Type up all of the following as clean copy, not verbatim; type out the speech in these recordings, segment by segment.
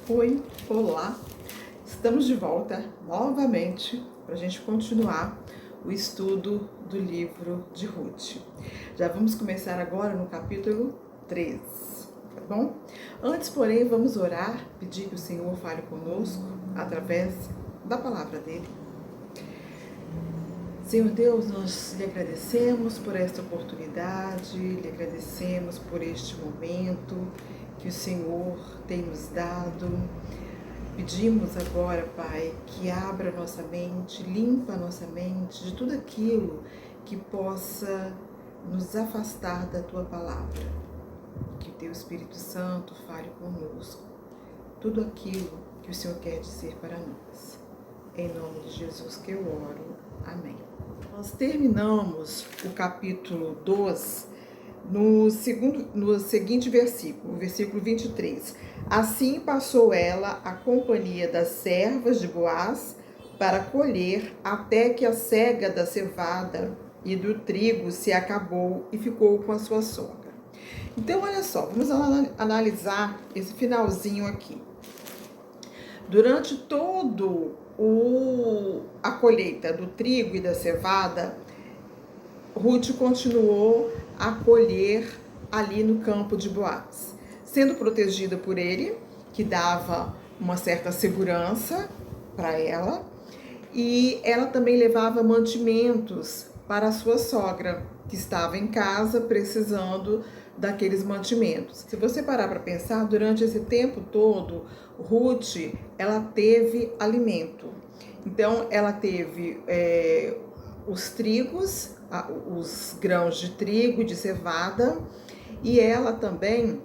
Oi, olá! Estamos de volta novamente para a gente continuar o estudo do livro de Ruth. Já vamos começar agora no capítulo 3, tá bom? Antes, porém, vamos orar, pedir que o Senhor fale conosco através da palavra dele. Senhor Deus, nós lhe agradecemos por esta oportunidade, lhe agradecemos por este momento que o Senhor tem nos dado. Pedimos agora, Pai, que abra nossa mente, limpa a nossa mente de tudo aquilo que possa nos afastar da Tua palavra. Que o Teu Espírito Santo fale conosco, tudo aquilo que o Senhor quer dizer para nós. Em nome de Jesus que eu oro. Amém. Nós terminamos o capítulo 2 no seguinte versículo, o versículo 23. Assim passou ela a companhia das servas de Boaz para colher, até que a cega da cevada e do trigo se acabou e ficou com a sua sogra. Então, olha só, vamos analisar esse finalzinho aqui. Durante todo a colheita do trigo e da cevada, Ruth continuou a colher ali no campo de Boaz, sendo protegida por ele, que dava uma certa segurança para ela, e ela também levava mantimentos para a sua sogra, que estava em casa precisando daqueles mantimentos. Se você parar para pensar, durante esse tempo todo, Ruth, ela teve alimento. Então, ela teve os trigos, os grãos de trigo e de cevada, e ela também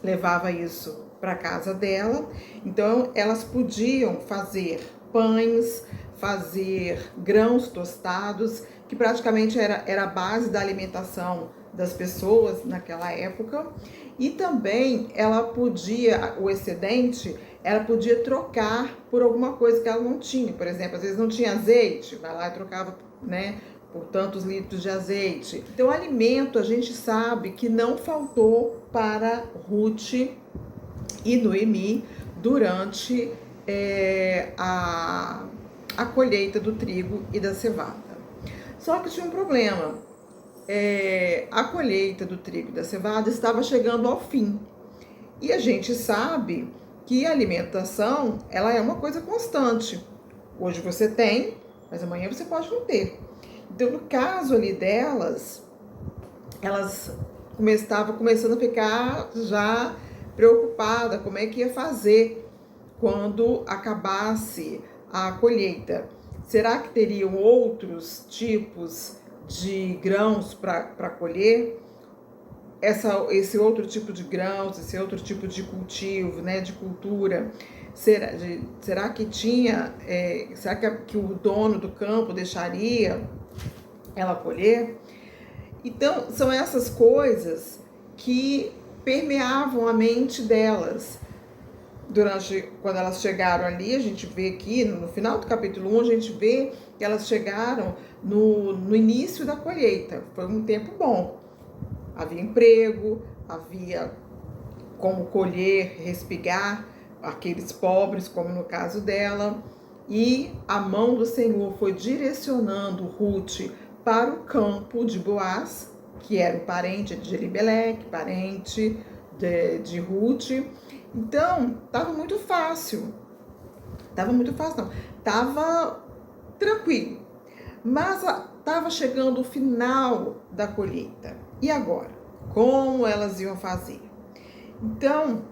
levava isso para casa dela. Então, elas podiam fazer pães, fazer grãos tostados, que praticamente era a base da alimentação das pessoas naquela época. E também ela podia, o excedente, ela podia trocar por alguma coisa que ela não tinha. Por exemplo, às vezes não tinha azeite, vai lá e trocava, né, por tantos litros de azeite. Então, alimento, a gente sabe que não faltou para Ruth e Noemi durante a colheita do trigo e da cevada. Só que tinha um problema. A colheita do trigo e da cevada estava chegando ao fim. E a gente sabe que a alimentação, ela é uma coisa constante. Hoje você tem, mas amanhã você pode não ter. Então, no caso ali delas, elas estavam começando a ficar já preocupada como é que ia fazer quando acabasse a colheita. Será que teriam outros tipos de grãos para colher? Esse outro tipo de grãos, esse outro tipo de cultivo, né, de cultura, será que tinha, será que o dono do campo deixaria ela colher? Então, são essas coisas que permeavam a mente delas. Quando elas chegaram ali, a gente vê aqui, no final do capítulo 1, a gente vê que elas chegaram no início da colheita. Foi um tempo bom. Havia emprego, havia como colher, respigar aqueles pobres, como no caso dela. E a mão do Senhor foi direcionando Ruth para o campo de Boaz, que era o parente de Elimelec, parente de Ruth. Então, estava muito fácil. Estava tranquilo. Mas estava chegando o final da colheita. E agora? Como elas iam fazer? Então,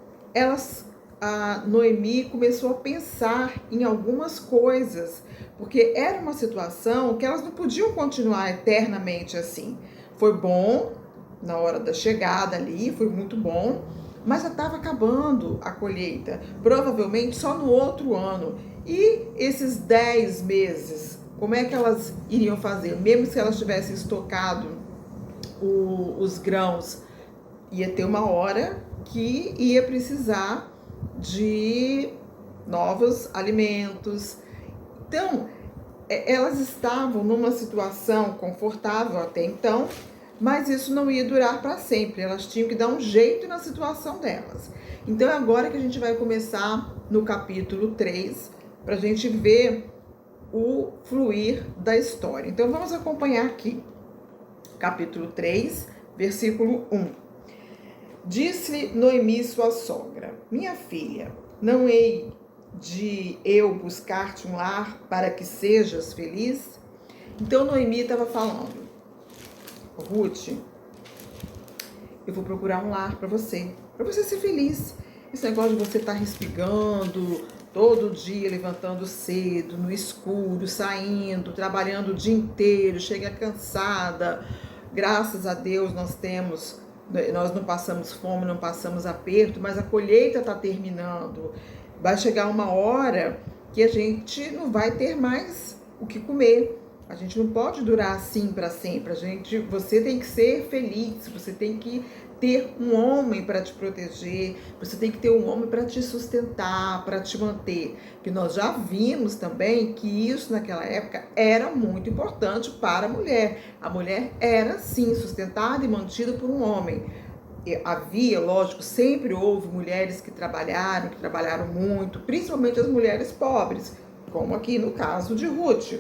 a Noemi começou a pensar em algumas coisas, porque era uma situação que elas não podiam continuar eternamente assim. Foi bom na hora da chegada ali, foi muito bom, mas já estava acabando a colheita, provavelmente só no outro ano. E esses 10 meses, como é que elas iriam fazer? Mesmo se elas tivessem estocado os grãos, ia ter uma hora que ia precisar de novos alimentos. Então, elas estavam numa situação confortável até então, mas isso não ia durar para sempre, elas tinham que dar um jeito na situação delas. Então é agora que a gente vai começar no capítulo 3, para a gente ver o fluir da história. Então vamos acompanhar aqui, capítulo 3, versículo 1. Disse Noemi sua sogra: minha filha, não hei de eu buscar-te um lar para que sejas feliz? Então Noemi estava falando: Ruth, eu vou procurar um lar para você ser feliz. Esse negócio de você estar respigando todo dia, levantando cedo, no escuro, saindo, trabalhando o dia inteiro, chega cansada. Graças a Deus nós não passamos fome, não passamos aperto, mas a colheita está terminando. Vai chegar uma hora que a gente não vai ter mais o que comer. A gente não pode durar assim para sempre. Você tem que ser feliz, você tem que ter um homem para te proteger, você tem que ter um homem para te sustentar, para te manter. Porque nós já vimos também que isso naquela época era muito importante para a mulher. A mulher era sim sustentada e mantida por um homem. Havia, lógico, sempre houve mulheres que trabalharam muito, principalmente as mulheres pobres, como aqui no caso de Ruth.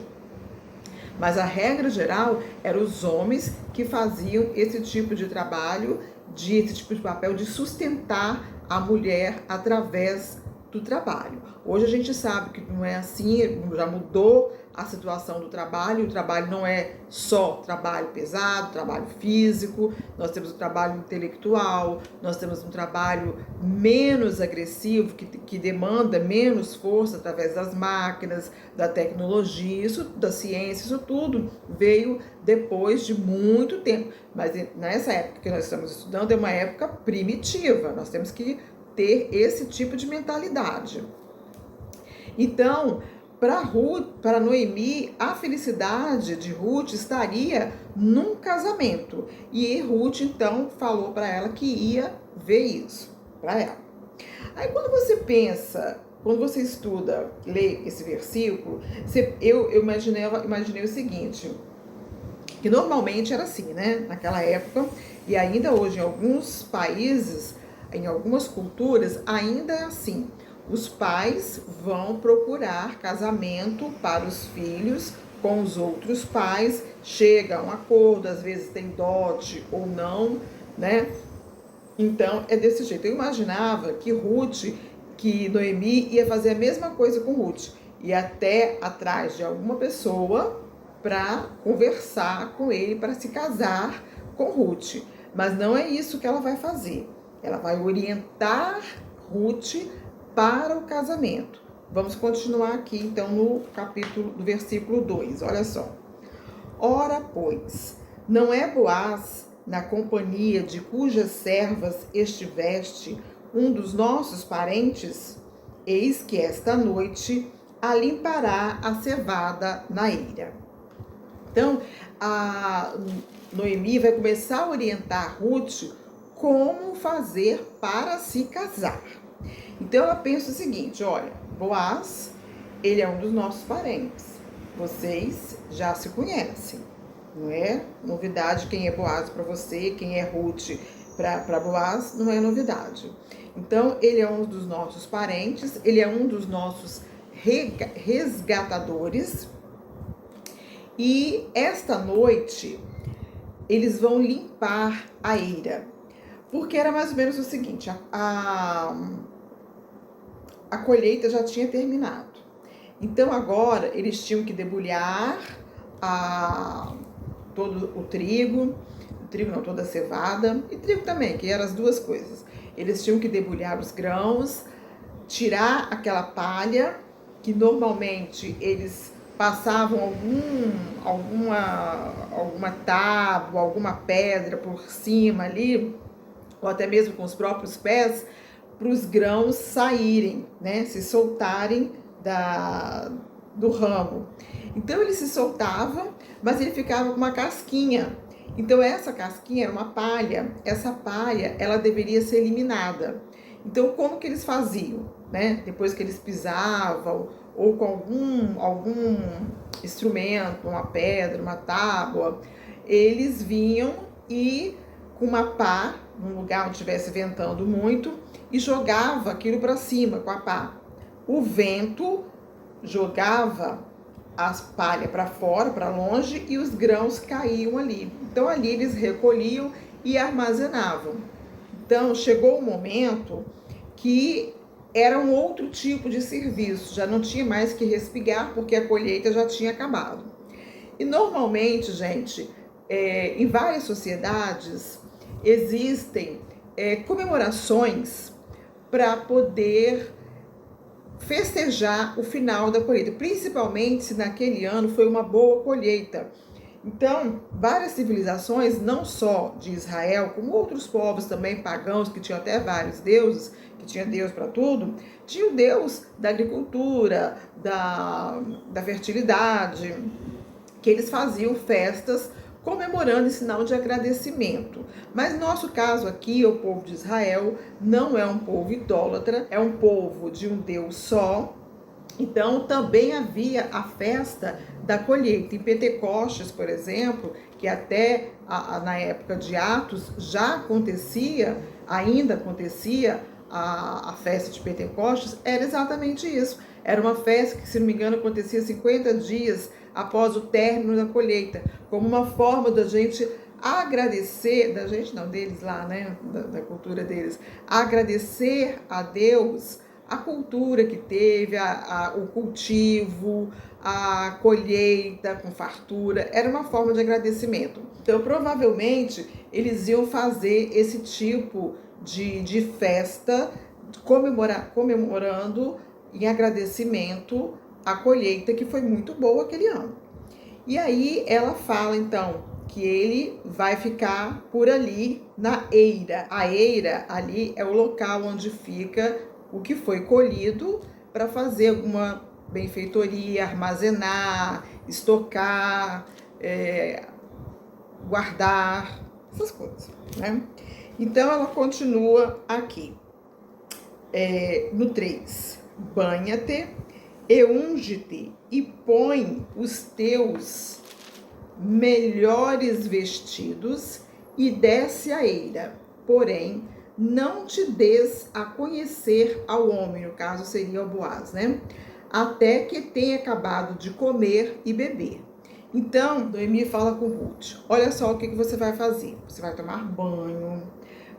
Mas a regra geral eram os homens que faziam esse tipo de trabalho, esse tipo de papel de sustentar a mulher através do trabalho. Hoje a gente sabe que não é assim, já mudou a situação do trabalho. O trabalho não é só trabalho pesado, trabalho físico, nós temos o trabalho intelectual, nós temos um trabalho menos agressivo, que demanda menos força através das máquinas, da tecnologia, isso, da ciência, isso tudo veio depois de muito tempo. Mas nessa época que nós estamos estudando é uma época primitiva, nós temos que ter esse tipo de mentalidade. Então, para Noemi, a felicidade de Ruth estaria num casamento. E Ruth, então, falou para ela que ia ver isso para ela. Aí, quando você pensa, quando você estuda, lê esse versículo, eu imaginei o seguinte, que normalmente era assim, né? Naquela época, e ainda hoje em alguns países, em algumas culturas, ainda é assim. Os pais vão procurar casamento para os filhos com os outros pais, chega a um acordo, às vezes tem dote ou não, né? Então é desse jeito. Eu imaginava que Noemi ia fazer a mesma coisa com Ruth, ia até atrás de alguma pessoa para conversar com ele, para se casar com Ruth. Mas não é isso que ela vai fazer. Ela vai orientar Ruth para o casamento. Vamos continuar aqui, então, no capítulo do versículo 2. Olha só. Ora, pois, não é Boaz, na companhia de cujas servas estiveste, um dos nossos parentes? Eis que esta noite a limpará a cevada na eira. Então, a Noemi vai começar a orientar Ruth como fazer para se casar. Então ela pensa o seguinte, olha, Boaz, ele é um dos nossos parentes. Vocês já se conhecem, não é novidade quem é Boaz para você, quem é Ruth para Boaz, não é novidade. Então ele é um dos nossos parentes, ele é um dos nossos resgatadores. E esta noite eles vão limpar a eira. Porque era mais ou menos o seguinte, a colheita já tinha terminado. Então agora eles tinham que debulhar todo o trigo não, toda a cevada, e trigo também, que eram as duas coisas. Eles tinham que debulhar os grãos, tirar aquela palha, que normalmente eles passavam alguma tábua, alguma pedra por cima ali, ou até mesmo com os próprios pés, para os grãos saírem, né, se soltarem do ramo. Então ele se soltava, mas ele ficava com uma casquinha. Então essa casquinha era uma palha. Essa palha, ela deveria ser eliminada. Então como que eles faziam, né? Depois que eles pisavam ou com algum instrumento, uma pedra, uma tábua, eles vinham e com uma pá, num lugar onde estivesse ventando muito, e jogava aquilo para cima com a pá. O vento jogava as palhas para fora, para longe, e os grãos caíam ali. Então ali eles recolhiam e armazenavam. Então chegou um momento que era um outro tipo de serviço, já não tinha mais que respigar porque a colheita já tinha acabado. E normalmente, gente, em várias sociedades existem comemorações para poder festejar o final da colheita, principalmente se naquele ano foi uma boa colheita. Então, várias civilizações, não só de Israel, como outros povos também pagãos, que tinham até vários deuses, que tinha Deus para tudo, tinha o Deus da agricultura, da fertilidade, que eles faziam festas comemorando em sinal de agradecimento. Mas nosso caso aqui, o povo de Israel, não é um povo idólatra, é um povo de um Deus só. Então também havia a festa da colheita. Em Pentecostes, por exemplo, que até na época de Atos já acontecia, ainda acontecia a festa de Pentecostes, era exatamente isso. Era uma festa que, se não me engano, acontecia 50 dias após o término da colheita, como uma forma da gente agradecer, da gente não, deles lá, né, da cultura deles, agradecer a Deus a cultura que teve, o cultivo, a colheita com fartura, era uma forma de agradecimento. Então, provavelmente, eles iam fazer esse tipo de festa, comemorando em agradecimento a colheita que foi muito boa aquele ano. E aí ela fala, então, que ele vai ficar por ali na eira. A eira ali é o local onde fica o que foi colhido para fazer alguma benfeitoria, armazenar, estocar, guardar, essas coisas, né? Então ela continua aqui, no 3. Banha-te e unge-te e põe os teus melhores vestidos e desce a eira. Porém, não te des a conhecer ao homem, no caso seria o Boaz, né? Até que tenha acabado de comer e beber. Então, Noemi fala com Ruth, olha só o que você vai fazer. Você vai tomar banho,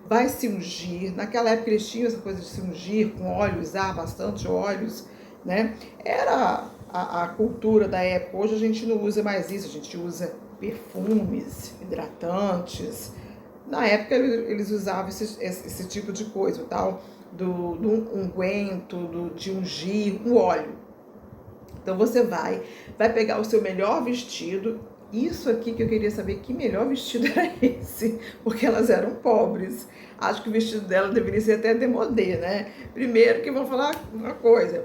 vai se ungir. Naquela época eles tinham essa coisa de se ungir com óleo, usar bastante óleos, né? Era a cultura da época. Hoje a gente não usa mais isso, a gente usa perfumes, hidratantes. Na época eles usavam esse tipo de coisa, o tal do unguento, de ungir, um óleo. Então você vai pegar o seu melhor vestido. Isso aqui que eu queria saber, que melhor vestido era esse, porque elas eram pobres. Acho que o vestido dela deveria ser até demodê, né? Primeiro que vou falar uma coisa,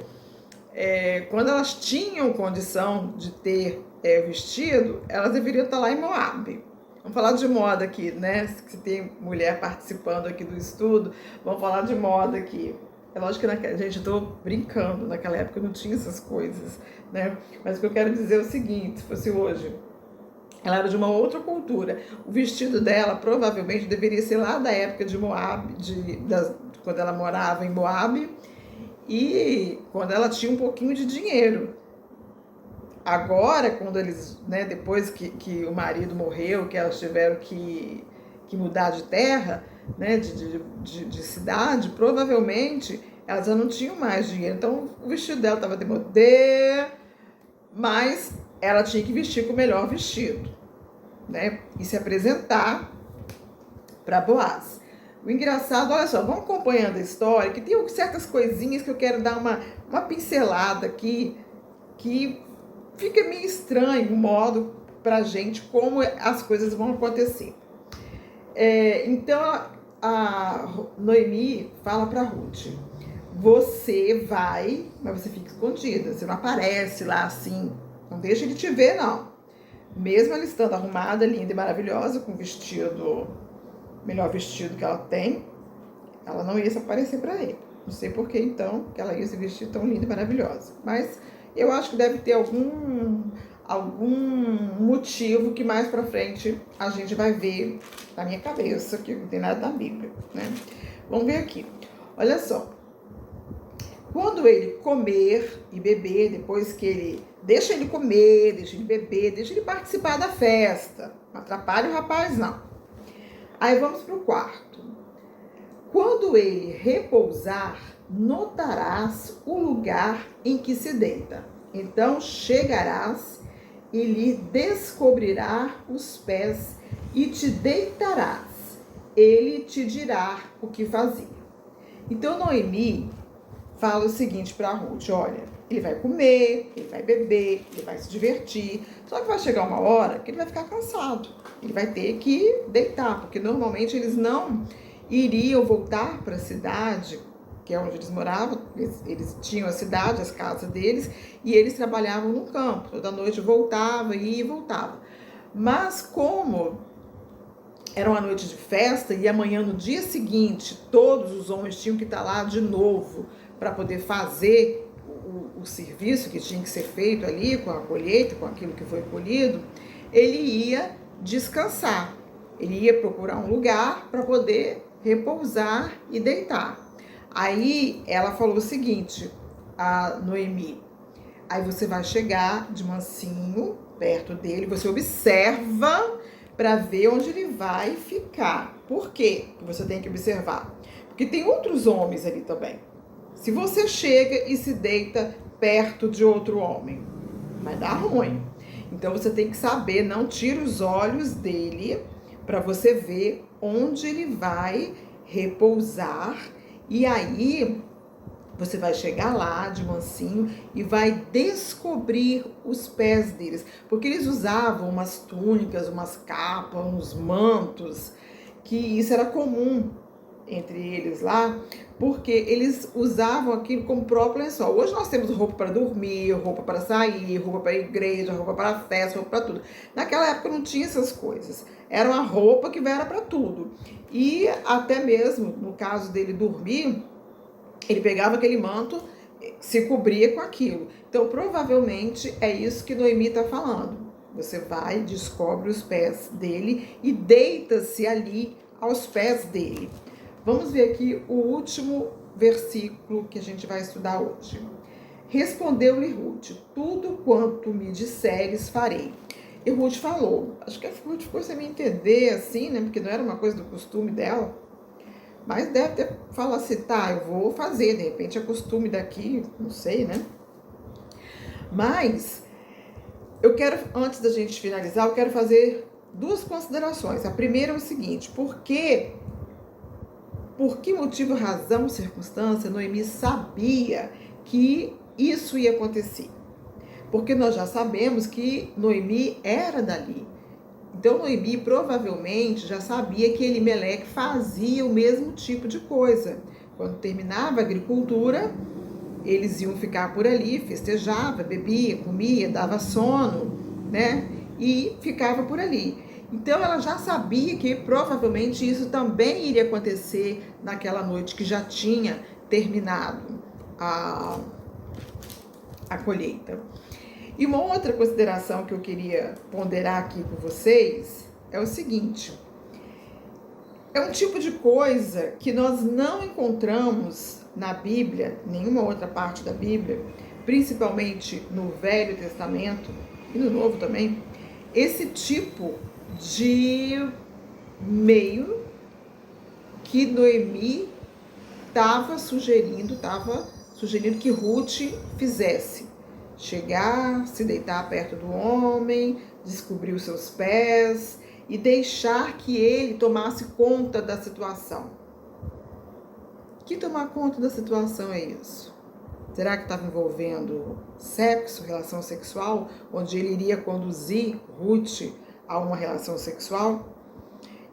quando elas tinham condição de ter vestido, elas deveriam estar lá em Moab. Vamos falar de moda aqui, né? Se tem mulher participando aqui do estudo, vamos falar de moda aqui. É lógico que gente, eu tô brincando, naquela época não tinha essas coisas, né? Mas o que eu quero dizer é o seguinte, se fosse hoje, ela era de uma outra cultura. O vestido dela provavelmente deveria ser lá da época de Moab, quando ela morava em Moab, e quando ela tinha um pouquinho de dinheiro. Agora, quando eles, né, depois que o marido morreu, que elas tiveram que mudar de terra, né, de cidade, provavelmente elas já não tinham mais dinheiro. Então, o vestido dela estava demodê, mas ela tinha que vestir com o melhor vestido, né, e se apresentar para Boaz. O engraçado, olha só, vamos acompanhando a história, que tem certas coisinhas que eu quero dar uma pincelada aqui, que fica meio estranho o modo pra gente, como as coisas vão acontecer. Então, a Noemi fala pra Ruth, você vai, mas você fica escondida, você não aparece lá assim, não deixa ele te ver, não. Mesmo ela estando arrumada, linda e maravilhosa, com o vestido, melhor vestido que ela tem, ela não ia se aparecer pra ele. Não sei por que, então, que ela ia se vestir tão linda e maravilhosa. Mas eu acho que deve ter algum motivo que mais pra frente a gente vai ver na minha cabeça, que não tem nada na Bíblia, né? Vamos ver aqui. Olha só. Quando ele comer e beber, depois que ele deixa ele comer, deixa ele beber, deixa ele participar da festa, não atrapalha o rapaz, não. Aí vamos para o quarto. Quando ele repousar, notarás o lugar em que se deita. Então chegarás e lhe descobrirá os pés e te deitarás. Ele te dirá o que fazer. Então Noemi fala o seguinte para Ruth: olha, ele vai comer, ele vai beber, ele vai se divertir, só que vai chegar uma hora que ele vai ficar cansado, ele vai ter que deitar, porque normalmente eles não iriam voltar para a cidade, que é onde eles moravam, eles tinham a cidade, as casas deles, e eles trabalhavam no campo, toda noite voltava, ia e voltava. Mas como era uma noite de festa e amanhã, no dia seguinte, todos os homens tinham que estar lá de novo para poder fazer o serviço que tinha que ser feito ali com a colheita, com aquilo que foi colhido, ele ia descansar. Ele ia procurar um lugar para poder repousar e deitar. Aí ela falou o seguinte, a Noemi: aí você vai chegar de mansinho perto dele, você observa para ver onde ele vai ficar. Por quê que você tem que observar? Porque tem outros homens ali também. Se você chega e se deita perto de outro homem, vai dar ruim. Então você tem que saber, não tira os olhos dele para você ver onde ele vai repousar. E aí você vai chegar lá de mansinho e vai descobrir os pés deles. Porque eles usavam umas túnicas, umas capas, uns mantos, que isso era comum entre eles lá, porque eles usavam aquilo como próprio lençol. Hoje nós temos roupa para dormir, roupa para sair, roupa para igreja, roupa para festa, roupa para tudo. Naquela época não tinha essas coisas. Era uma roupa que era para tudo. E até mesmo, no caso dele dormir, ele pegava aquele manto, se cobria com aquilo. Então, provavelmente, é isso que Noemi está falando. Você vai, descobre os pés dele e deita-se ali aos pés dele. Vamos ver aqui o último versículo que a gente vai estudar hoje. Respondeu-lhe Ruth: tudo quanto me disseres farei. E Ruth falou, acho que a Ruth ficou sem me entender assim, né? Porque não era uma coisa do costume dela. Mas deve ter falado assim, tá, eu vou fazer, de repente é costume daqui, não sei, né? Mas eu quero, antes da gente finalizar, eu quero fazer duas considerações. A primeira é o seguinte: por que motivo, razão, circunstância, Noemi sabia que isso ia acontecer? Porque nós já sabemos que Noemi era dali. Então Noemi provavelmente já sabia que Elimeleque fazia o mesmo tipo de coisa. Quando terminava a agricultura, eles iam ficar por ali, festejava, bebia, comia, dava sono, né? E ficava por ali. Então ela já sabia que provavelmente isso também iria acontecer naquela noite que já tinha terminado a colheita. E uma outra consideração que eu queria ponderar aqui com vocês é o seguinte: é um tipo de coisa que nós não encontramos na Bíblia, nenhuma outra parte da Bíblia, principalmente no Velho Testamento e no Novo também, esse tipo de meio que Noemi estava sugerindo que Ruth fizesse. Chegar, se deitar perto do homem, descobrir os seus pés e deixar que ele tomasse conta da situação. Que tomar conta da situação é isso? Será que estava envolvendo sexo, relação sexual, onde ele iria conduzir Ruth a uma relação sexual?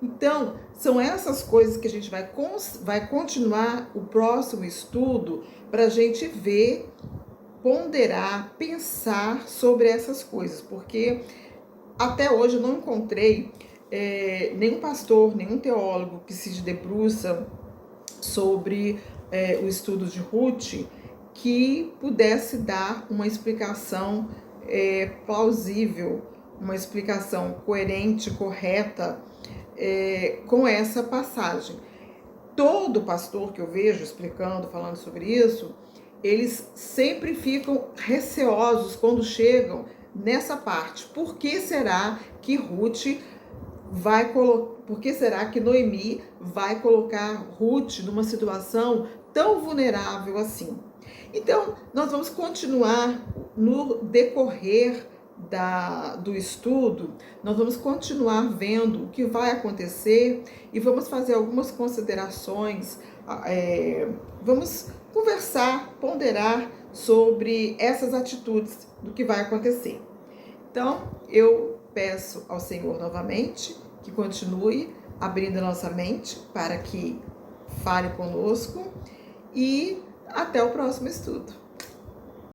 Então, são essas coisas que a gente vai continuar o próximo estudo para a gente ver, ponderar, pensar sobre essas coisas, porque até hoje eu não encontrei nenhum pastor, nenhum teólogo que se debruça sobre o estudo de Ruth que pudesse dar uma explicação plausível, uma explicação coerente, correta com essa passagem. Todo pastor que eu vejo explicando, falando sobre isso, eles sempre ficam receosos quando chegam nessa parte. Por que será que por que será que Noemi vai colocar Ruth numa situação tão vulnerável assim? Então, nós vamos continuar no decorrer do estudo, nós vamos continuar vendo o que vai acontecer e vamos fazer algumas considerações, vamos conversar, ponderar sobre essas atitudes do que vai acontecer. Então, eu peço ao Senhor novamente que continue abrindo a nossa mente para que fale conosco e até o próximo estudo.